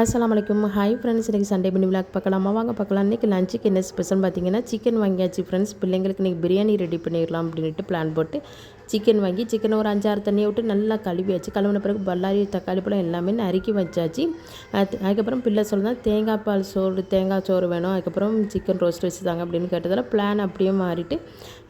அஸ்ஸலாமு அலைக்கும். Hi friends, இன்றைக்கி சண்டே மினி விளாக் பார்க்கலாமா? வாங்க பார்க்கலாம். இன்றைக்கி லஞ்சுக்கு என்ன ஸ்பெஷல்னு பார்த்தீங்கன்னா சிக்கன் வாங்கியாச்சு ஃப்ரெண்ட்ஸ். பிள்ளைங்களுக்கு இன்றைக்கி பிரியாணி ரெடி பண்ணிடலாம் அப்படின்ட்டு பிளான் போட்டு சிக்கன் வாங்கி சிக்கனை ஒரு 5-6 தண்ணியை விட்டு நல்லா கழுவியாச்சு. கழுவின பிறகு பல்லாரி தக்காளி பழம் எல்லாமே நறுக்கி வச்சாச்சு. அதுக்கப்புறம் பிள்ளை சொல்லுதான் தேங்காய் பால் சோறு தேங்காய் சோறு வேணும், அதுக்கப்புறம் சிக்கன் ரோஸ்ட் வச்சுதாங்க அப்படின்னு கேட்டதால் பிளான் அப்படியே மாறிட்டு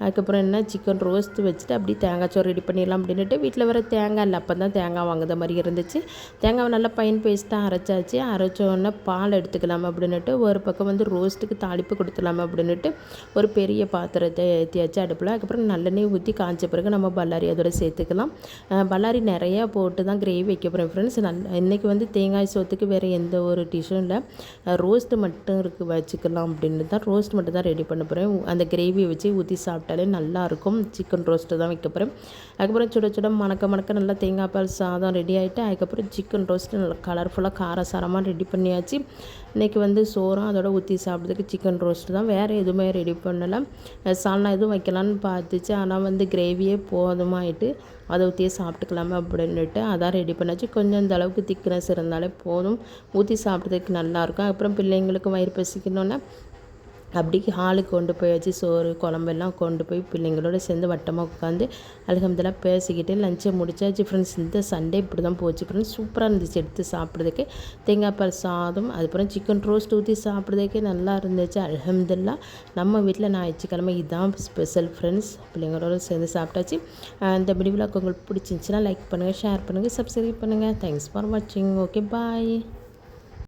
அதுக்கப்புறம் என்ன சிக்கன் ரோஸ்ட் வச்சுட்டு அப்படியே தேங்காய் சோறு ரெடி பண்ணிடலாம் அப்படின்ட்டு வீட்டில் வர தேங்காய் இல்லை, அப்போ தான் தேங்காய் வாங்குற மாதிரி இருந்துச்சு. தேங்காவை நல்லா பைன் பேஸ்ட்டாக அரைச்சாச்சு. அரைச்சோடனே பால் எடுத்துக்கலாம் அப்படின்ட்டு ஒரு பக்கம் வந்து ரோஸ்ட்டுக்கு தாளிப்பு கொடுத்துடலாம் அப்படின்ட்டு ஒரு பெரிய பாத்திரத்தை ஏற்றியாச்சு அடுப்பில். அதுக்கப்புறம் நல்லெண்ணெய் ஊற்றி காய்ச்ச பிறகு நம்ம பல்லாரி அதோட சேர்த்துக்கலாம். பல்லாரி நிறையா போட்டு தான் கிரேவி வைக்க போகிறேன் ஃப்ரெண்ட்ஸ். இன்றைக்கி வந்து தேங்காய் சோத்துக்கு வேறு எந்த ஒரு டிஷ்ஷும் இல்லை, ரோஸ்ட்டு மட்டும் வச்சுக்கலாம் அப்படின்னு தான் ரோஸ்ட் மட்டும் தான் ரெடி பண்ண போகிறேன். அந்த கிரேவியை வச்சு ஊற்றி சாப்பிட்டாலே நல்லாயிருக்கும். சிக்கன் ரோஸ்ட்டு தான் வைக்க போகிறேன். அதுக்கப்புறம் சுட சுட மணக்க நல்லா தேங்காய் பால் சாதம் ரெடி ஆகிட்டு அதுக்கப்புறம் சிக்கன் ரோஸ்ட்டு நல்லா கலர்ஃபுல்லாக காரசாரமாக ரெடி பண்ணியாச்சு. இன்றைக்கி வந்து சோறும் அதோட ஊற்றி சாப்பிட்றதுக்கு சிக்கன் ரோஸ்ட்டு தான், வேறு எதுவுமே ரெடி பண்ணலை. சால்னா எதுவும் வைக்கலான்னு பார்த்துச்சு, ஆனால் வந்து கிரேவியே போதுமாயிட்டு அதை ஊற்றியே சாப்பிட்டுக்கலாமா அப்படின்ட்டு அதான் ரெடி பண்ணாச்சு. கொஞ்சம் இந்த அளவுக்கு திக்னஸ் இருந்தாலே போதும், ஊற்றி சாப்பிட்றதுக்கு நல்லாயிருக்கும். அப்புறம் பிள்ளைங்களுக்கு வயிறு பசிக்கணுன்னா அப்படி ஹாலுக்கு கொண்டு போயாச்சு. சோறு குழம்பெல்லாம் கொண்டு போய் பிள்ளைங்களோட சேர்ந்து வட்டமாக உட்காந்து அல்ஹம்துலில்லாஹ் பேசிக்கிட்டு லஞ்சை முடிச்சாச்சு ஃப்ரெண்ட்ஸ். இந்த சண்டே இப்படி தான் போச்சு ஃப்ரெண்ட்ஸ். சூப்பராக இருந்துச்சு எடுத்து சாப்பிட்றதுக்கு. தேங்காய் பால் சாதம் அதுக்கப்புறம் சிக்கன் ரோஸ்ட் ஊற்றி சாப்பிட்றதுக்கே நல்லா இருந்துச்சு அல்ஹம்துலில்லாஹ். நம்ம வீட்டில் ஞாயிற்றுக்கிழமை இதுதான் ஸ்பெஷல் ஃப்ரெண்ட்ஸ். பிள்ளைங்களோட சேர்ந்து சாப்பிட்டாச்சு. இந்த வீடியோவில் உங்களுக்கு பிடிச்சிருந்துச்சுன்னா லைக் பண்ணுங்கள், ஷேர் பண்ணுங்கள், சப்ஸ்கிரைப் பண்ணுங்கள். தேங்க்ஸ் ஃபார் வாட்சிங். ஓகே, பாய்.